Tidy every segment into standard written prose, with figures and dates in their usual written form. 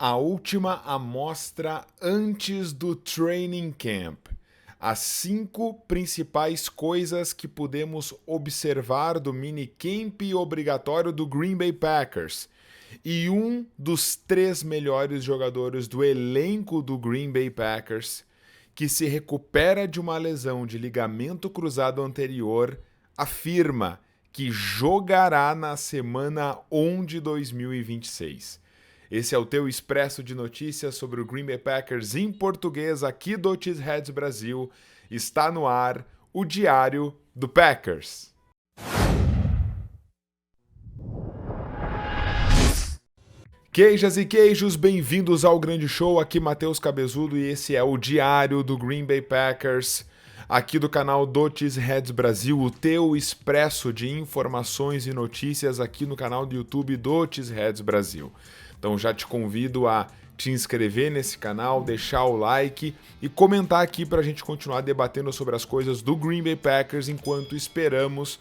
A última amostra antes do training camp. As 5 principais coisas que podemos observar do minicamp obrigatório do Green Bay Packers. E um dos 3 melhores jogadores do elenco do Green Bay Packers, que se recupera de uma lesão de ligamento cruzado anterior, afirma que jogará na semana 1 de 2026. Esse é o teu expresso de notícias sobre o Green Bay Packers em português aqui do Cheeseheads Brasil. Está no ar o Diário do Packers. Queijas e queijos, bem-vindos ao grande show. Aqui Matheus Cabezudo e esse é o Diário do Green Bay Packers, aqui do canal do Cheeseheads Brasil, o teu expresso de informações e notícias aqui no canal do YouTube do Cheeseheads Brasil. Então já te convido a te inscrever nesse canal, deixar o like e comentar aqui para a gente continuar debatendo sobre as coisas do Green Bay Packers enquanto esperamos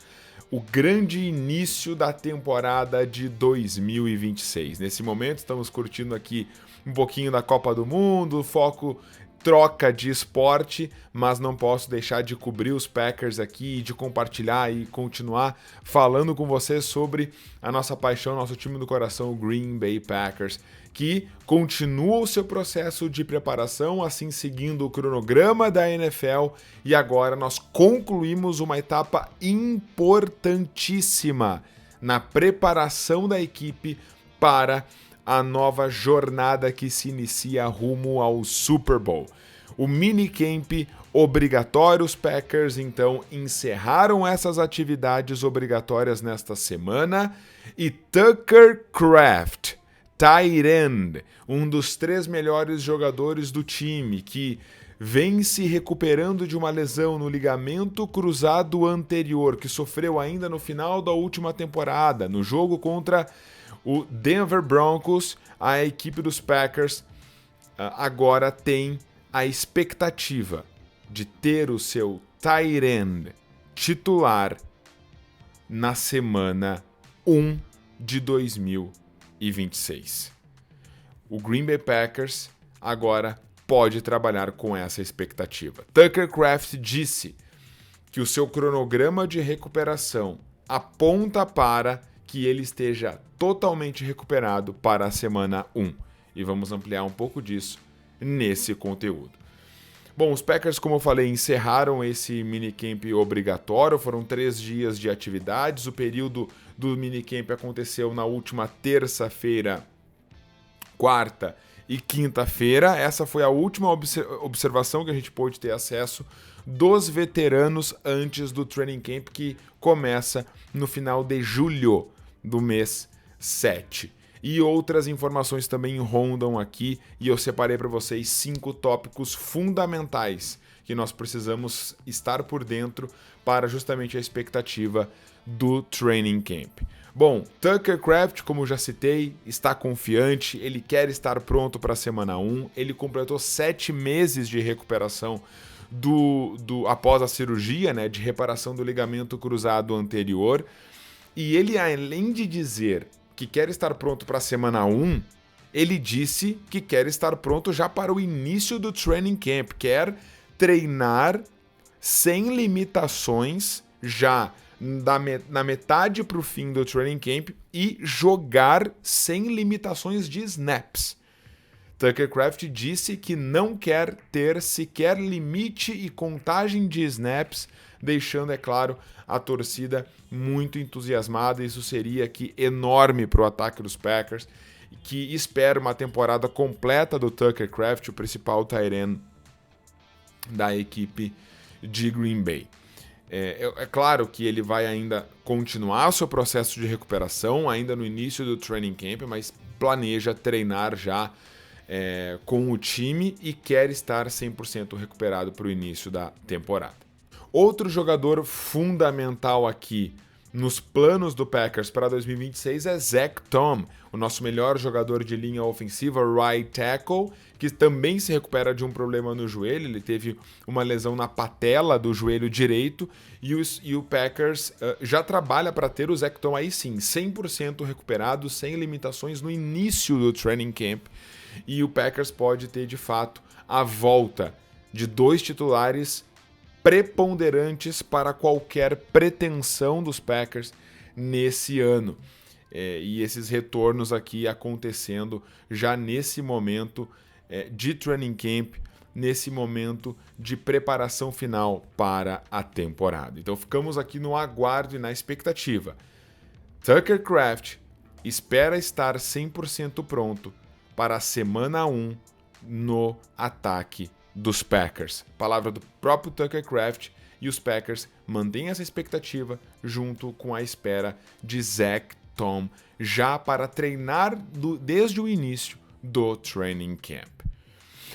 o grande início da temporada de 2026. Nesse momento estamos curtindo aqui um pouquinho da Copa do Mundo, foco troca de esporte, mas não posso deixar de cobrir os Packers aqui, de compartilhar e continuar falando com vocês sobre a nossa paixão, nosso time do coração, o Green Bay Packers, que continua o seu processo de preparação, assim seguindo o cronograma da NFL, e agora nós concluímos uma etapa importantíssima na preparação da equipe para a nova jornada que se inicia rumo ao Super Bowl. O minicamp obrigatório, os Packers então encerraram essas atividades obrigatórias nesta semana e Tucker Kraft, tight end, um dos 3 melhores jogadores do time, que vem se recuperando de uma lesão no ligamento cruzado anterior, que sofreu ainda no final da última temporada, no jogo contra o Denver Broncos. A equipe dos Packers agora tem a expectativa de ter o seu tight end titular na semana 1 de 2026. O Green Bay Packers agora pode trabalhar com essa expectativa. Tucker Kraft disse que o seu cronograma de recuperação aponta para que ele esteja totalmente recuperado para a semana 1. E vamos ampliar um pouco disso nesse conteúdo. Bom, os Packers, como eu falei, encerraram esse minicamp obrigatório. Foram 3 dias de atividades. O período do minicamp aconteceu na última terça-feira, quarta e quinta-feira. Essa foi a última observação que a gente pôde ter acesso dos veteranos antes do training camp, que começa no final de julho do mês 7. E outras informações também rondam aqui, e eu separei para vocês 5 tópicos fundamentais que nós precisamos estar por dentro para justamente a expectativa do training camp. Bom, Tucker Kraft, como já citei, está confiante, ele quer estar pronto para a semana 1, ele completou 7 meses de recuperação após a cirurgia, né, de reparação do ligamento cruzado anterior. E ele, além de dizer que quer estar pronto para a semana 1, ele disse que quer estar pronto já para o início do training camp, quer treinar sem limitações já na metade para o fim do training camp e jogar sem limitações de snaps. Tucker Kraft disse que não quer ter sequer limite e contagem de snaps, deixando, é claro, a torcida muito entusiasmada. Isso seria aqui enorme para o ataque dos Packers, que espera uma temporada completa do Tucker Kraft, o principal tight end da equipe de Green Bay. É claro que ele vai ainda continuar seu processo de recuperação, ainda no início do training camp, mas planeja treinar já com o time e quer estar 100% recuperado para o início da temporada. Outro jogador fundamental aqui nos planos do Packers para 2026 é Zach Tom, o nosso melhor jogador de linha ofensiva, right tackle, que também se recupera de um problema no joelho. Ele teve uma lesão na patela do joelho direito e o Packers já trabalha para ter o Zach Tom aí sim, 100% recuperado, sem limitações no início do training camp. e o Packers pode ter, de fato, a volta de 2 titulares preponderantes para qualquer pretensão dos Packers nesse ano. E esses retornos aqui acontecendo já nesse momento de training camp, nesse momento de preparação final para a temporada. Então ficamos aqui no aguardo e na expectativa. Tucker Kraft espera estar 100% pronto para a semana 1 no ataque dos Packers. Palavra do próprio Tucker Kraft, e os Packers mantêm essa expectativa junto com a espera de Zach Tom já para treinar desde o início do training camp.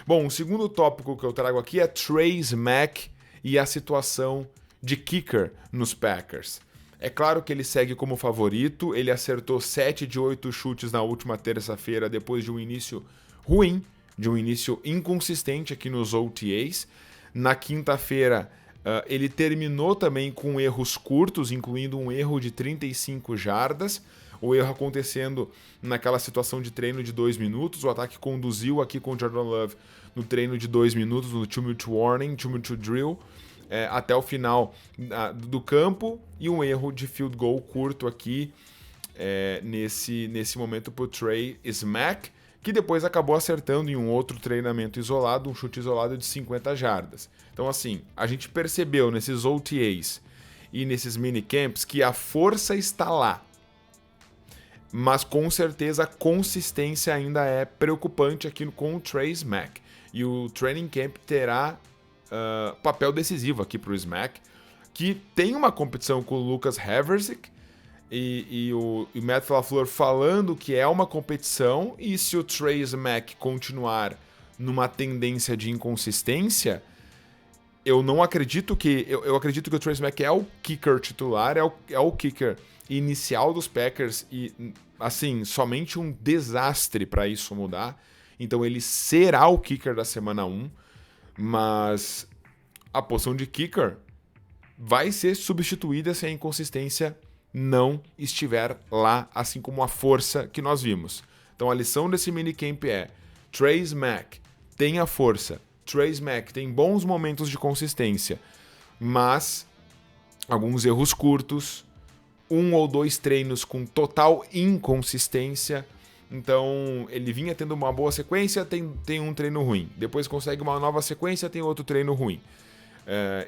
Bom, o segundo tópico que eu trago aqui é Trace Mack e a situação de kicker nos Packers. É claro que ele segue como favorito, ele acertou 7 de 8 chutes na última terça-feira depois de um início ruim, de um início inconsistente aqui nos OTAs. Na quinta-feira, ele terminou também com erros curtos, incluindo um erro de 35 jardas. O erro acontecendo naquela situação de treino de 2 minutos. O ataque conduziu aqui com o Jordan Love no treino de 2 minutos, no 2-minute warning, 2-minute drill, até o final do campo. E um erro de field goal curto aqui nesse momento para o Trey Smack, que depois acabou acertando em um outro treinamento isolado, um chute isolado de 50 jardas. Então, assim, a gente percebeu nesses OTAs e nesses minicamps que a força está lá, mas com certeza a consistência ainda é preocupante aqui com o Trace Mack. E o training camp terá papel decisivo aqui para o Smack, que tem uma competição com o Lucas Haversick, e o Matt LaFleur falando que é uma competição, e se o Trace Mack continuar numa tendência de inconsistência, eu não acredito que... Eu acredito que o Trace Mack é o kicker titular, é o kicker inicial dos Packers, e assim, somente um desastre para isso mudar. Então ele será o kicker da semana 1, mas a posição de kicker vai ser substituída se a inconsistência não estiver lá, assim como a força que nós vimos. Então a lição desse minicamp é: Trace Mack tem a força, Trace Mack tem bons momentos de consistência, mas alguns erros curtos, 1 ou 2 treinos com total inconsistência. Então ele vinha tendo uma boa sequência, tem um treino ruim, depois consegue uma nova sequência, tem outro treino ruim.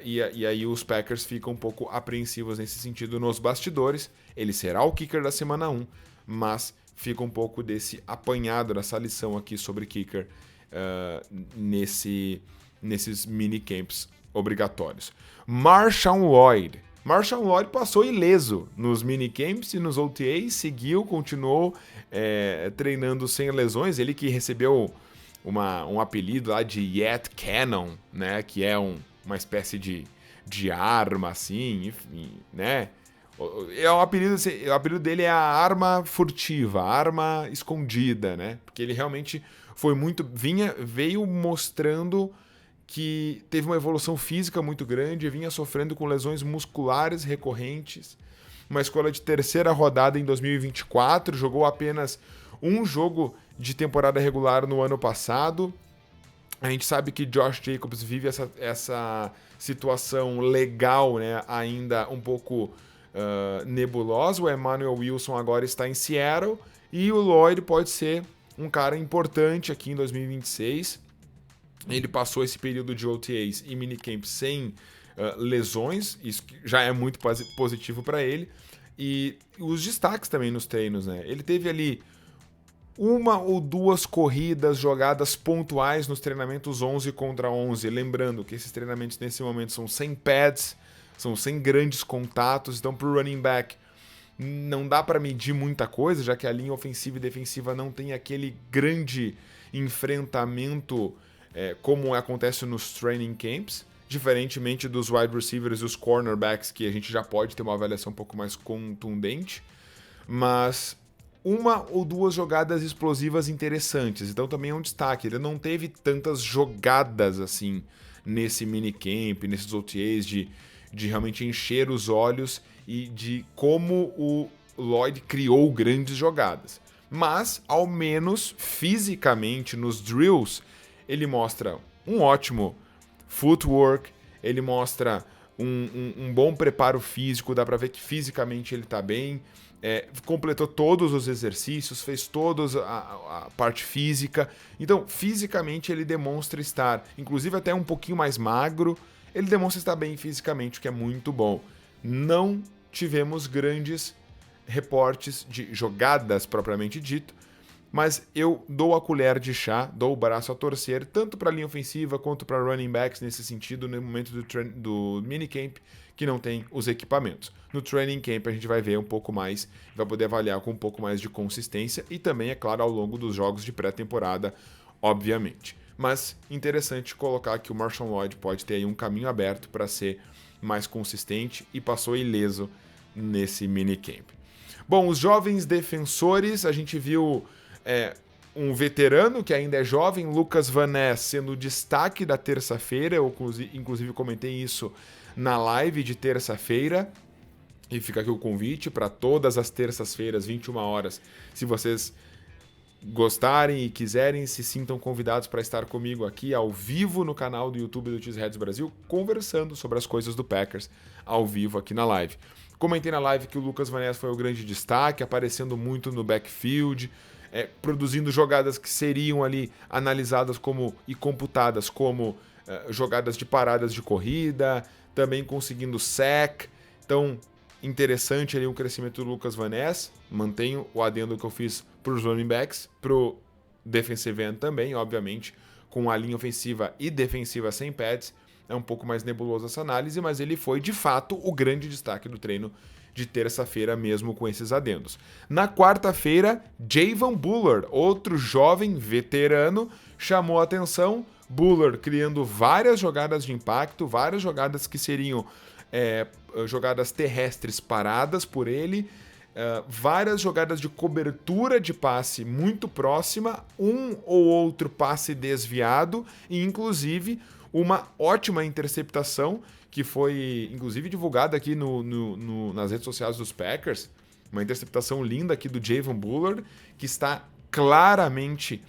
E aí os Packers ficam um pouco apreensivos nesse sentido nos bastidores. Ele será o kicker da semana 1, mas fica um pouco desse apanhado, dessa lição aqui sobre kicker nesses minicamps obrigatórios. Marshawn Lloyd passou ileso nos minicamps e nos OTAs, seguiu, continuou treinando sem lesões. Ele que recebeu um apelido lá de Yet Cannon, né, que é uma espécie de arma, assim, enfim, né? O apelido dele é a arma furtiva, a arma escondida, né? Porque ele realmente foi veio mostrando que teve uma evolução física muito grande, vinha sofrendo com lesões musculares recorrentes. Uma escolha de terceira rodada em 2024, jogou apenas um jogo de temporada regular no ano passado. A gente sabe que Josh Jacobs vive essa situação legal, né, ainda um pouco nebulosa. O Emmanuel Wilson agora está em Seattle e o Lloyd pode ser um cara importante aqui em 2026. Ele passou esse período de OTAs e minicamp sem lesões, isso já é muito positivo para ele. E os destaques também nos treinos, né? Ele teve ali 1 ou 2 corridas, jogadas pontuais nos treinamentos 11 contra 11. Lembrando que esses treinamentos nesse momento são sem pads, são sem grandes contatos. Então, para o running back, não dá para medir muita coisa, já que a linha ofensiva e defensiva não tem aquele grande enfrentamento como acontece nos training camps, diferentemente dos wide receivers e os cornerbacks, que a gente já pode ter uma avaliação um pouco mais contundente. Mas 1 ou 2 jogadas explosivas interessantes, então também é um destaque. Ele não teve tantas jogadas assim nesse minicamp, nesses OTAs, de realmente encher os olhos e de como o Lloyd criou grandes jogadas. mas ao menos fisicamente nos drills ele mostra um ótimo footwork, ele mostra um bom preparo físico, dá pra ver que fisicamente ele tá bem, completou todos os exercícios, fez toda a parte física, então fisicamente ele demonstra estar, inclusive até um pouquinho mais magro, ele demonstra estar bem fisicamente, o que é muito bom. Não tivemos grandes reportes de jogadas propriamente dito, mas eu dou a colher de chá, dou o braço a torcer, tanto para a linha ofensiva quanto para running backs nesse sentido, no momento do minicamp, que não tem os equipamentos. No training camp a gente vai ver um pouco mais, vai poder avaliar com um pouco mais de consistência e também, é claro, ao longo dos jogos de pré-temporada, obviamente. Mas interessante colocar que o Marshawn Lloyd pode ter aí um caminho aberto para ser mais consistente e passou ileso nesse minicamp. Bom, os jovens defensores, a gente viu um veterano que ainda é jovem, Lucas Van Ness, sendo o destaque da terça-feira. Eu inclusive comentei isso na live de terça-feira. E fica aqui o convite para todas as terças-feiras, 21 horas. Se vocês gostarem e quiserem, se sintam convidados para estar comigo aqui ao vivo no canal do YouTube do Cheeseheads Brasil, conversando sobre as coisas do Packers ao vivo aqui na live. Comentei na live que o Lucas Van Ness foi o grande destaque, aparecendo muito no backfield, produzindo jogadas que seriam ali analisadas e computadas como jogadas de paradas de corrida, também conseguindo sack. Então, interessante ali o crescimento do Lucas Van Ness. Mantenho o adendo que eu fiz para os running backs, para o defensive end também, obviamente, com a linha ofensiva e defensiva sem pads. É um pouco mais nebulosa essa análise, mas ele foi, de fato, o grande destaque do treino de terça-feira, mesmo com esses adendos. Na quarta-feira, Javon Bullard, outro jovem veterano, chamou a atenção. Bullard criando várias jogadas de impacto, várias jogadas que seriam jogadas terrestres paradas por ele, várias jogadas de cobertura de passe muito próxima, um ou outro passe desviado e, inclusive, uma ótima interceptação que foi, inclusive, divulgada aqui nas redes sociais dos Packers. Uma interceptação linda aqui do Javon Bullard, que está claramente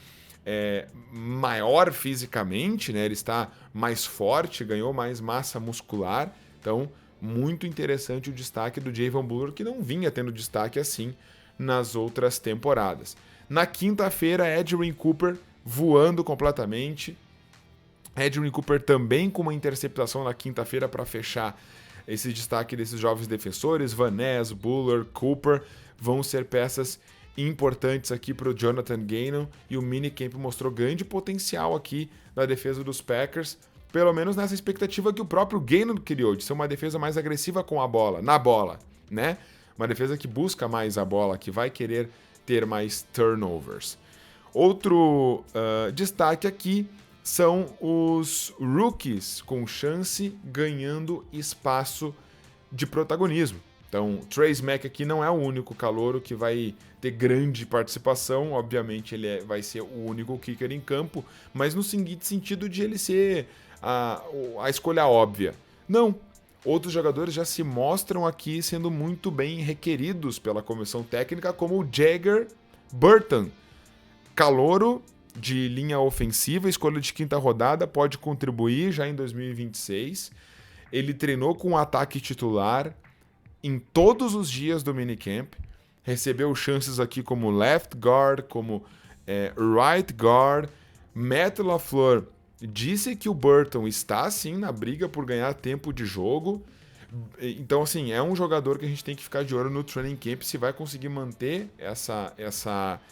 maior fisicamente, né? Ele está mais forte, ganhou mais massa muscular. Então, muito interessante o destaque do Javon Bullard, que não vinha tendo destaque assim nas outras temporadas. Na quinta-feira, Edgerrin Cooper voando completamente. Edgerrin Cooper também com uma interceptação na quinta-feira para fechar esse destaque desses jovens defensores. Van Ness, Bullard, Cooper vão ser peças importantes aqui para o Jonathan Gannon, e o minicamp mostrou grande potencial aqui na defesa dos Packers, pelo menos nessa expectativa que o próprio Gannon criou, de ser uma defesa mais agressiva com a bola, na bola, né? Uma defesa que busca mais a bola, que vai querer ter mais turnovers. Outro destaque aqui são os rookies com chance ganhando espaço de protagonismo. Então, Trace Mack aqui não é o único calouro que vai ter grande participação, obviamente ele vai ser o único kicker em campo, mas no seguinte sentido de ele ser a escolha óbvia. Não, outros jogadores já se mostram aqui sendo muito bem requeridos pela comissão técnica, como o Jagger Burton, calouro de linha ofensiva, escolha de quinta rodada, pode contribuir já em 2026. Ele treinou com o ataque titular em todos os dias do minicamp, recebeu chances aqui como left guard, como right guard. Matt LaFleur disse que o Burton está sim na briga por ganhar tempo de jogo. Então, assim, é um jogador que a gente tem que ficar de olho no training camp, se vai conseguir manter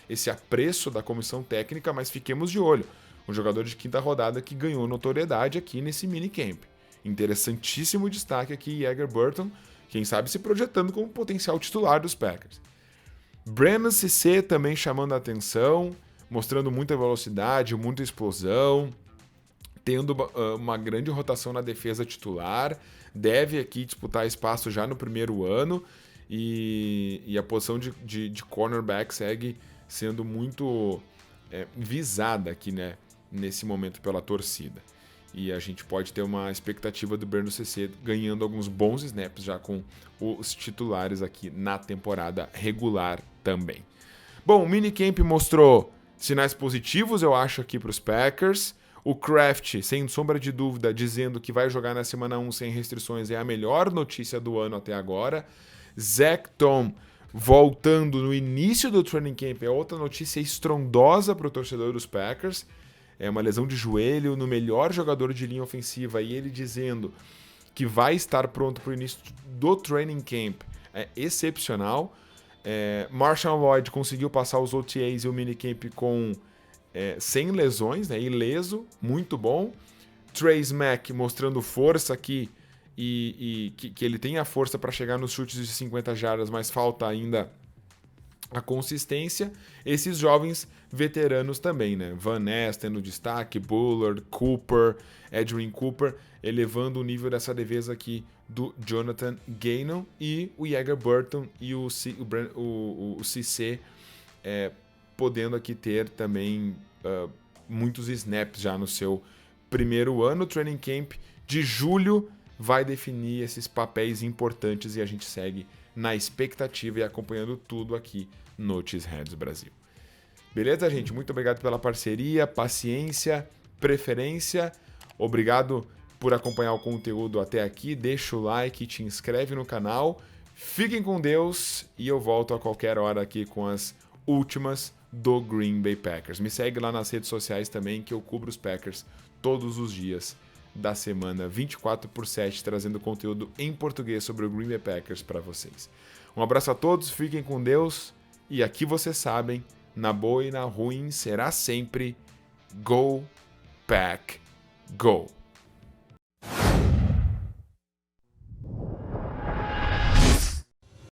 esse apreço da comissão técnica, mas fiquemos de olho. Um jogador de quinta rodada que ganhou notoriedade aqui nesse minicamp. Interessantíssimo destaque aqui, Jagger Burton, quem sabe se projetando como potencial titular dos Packers. Brandon Cissé também chamando a atenção, mostrando muita velocidade, muita explosão, tendo uma grande rotação na defesa titular, deve aqui disputar espaço já no primeiro ano, e a posição de cornerback segue sendo muito visada aqui, né, nesse momento pela torcida. E a gente pode ter uma expectativa do Brandon Cissé ganhando alguns bons snaps já com os titulares aqui na temporada regular também. Bom, o minicamp mostrou sinais positivos, eu acho, aqui para os Packers. O Kraft, sem sombra de dúvida, dizendo que vai jogar na semana 1 sem restrições, é a melhor notícia do ano até agora. Zach Tom voltando no início do training camp é outra notícia estrondosa para o torcedor dos Packers. É uma lesão de joelho no melhor jogador de linha ofensiva e ele dizendo que vai estar pronto para o início do training camp é excepcional. Marshawn Lloyd conseguiu passar os OTAs e o minicamp sem lesões, né, ileso, muito bom. Trace Mack mostrando força aqui e que ele tem a força para chegar nos chutes de 50 jardas, mas falta ainda a consistência. Esses jovens veteranos também, né? Van Ness tendo destaque, Bullard, Cooper, Edwin Cooper, elevando o nível dessa defesa aqui do Jonathan Gannon e o Yeager Burton e o CC podendo aqui ter também muitos snaps já no seu primeiro ano. O training camp de julho vai definir esses papéis importantes e a gente segue na expectativa e acompanhando tudo aqui no Cheeseheads Brasil. Beleza, gente? Muito obrigado pela parceria, paciência, preferência. Obrigado por acompanhar o conteúdo até aqui. Deixa o like, te inscreve no canal. Fiquem com Deus e eu volto a qualquer hora aqui com as últimas do Green Bay Packers. Me segue lá nas redes sociais também, que eu cubro os Packers todos os dias da semana, 24/7, trazendo conteúdo em português sobre o Green Bay Packers para vocês. Um abraço a todos, fiquem com Deus e aqui vocês sabem, na boa e na ruim será sempre Go Pack Go!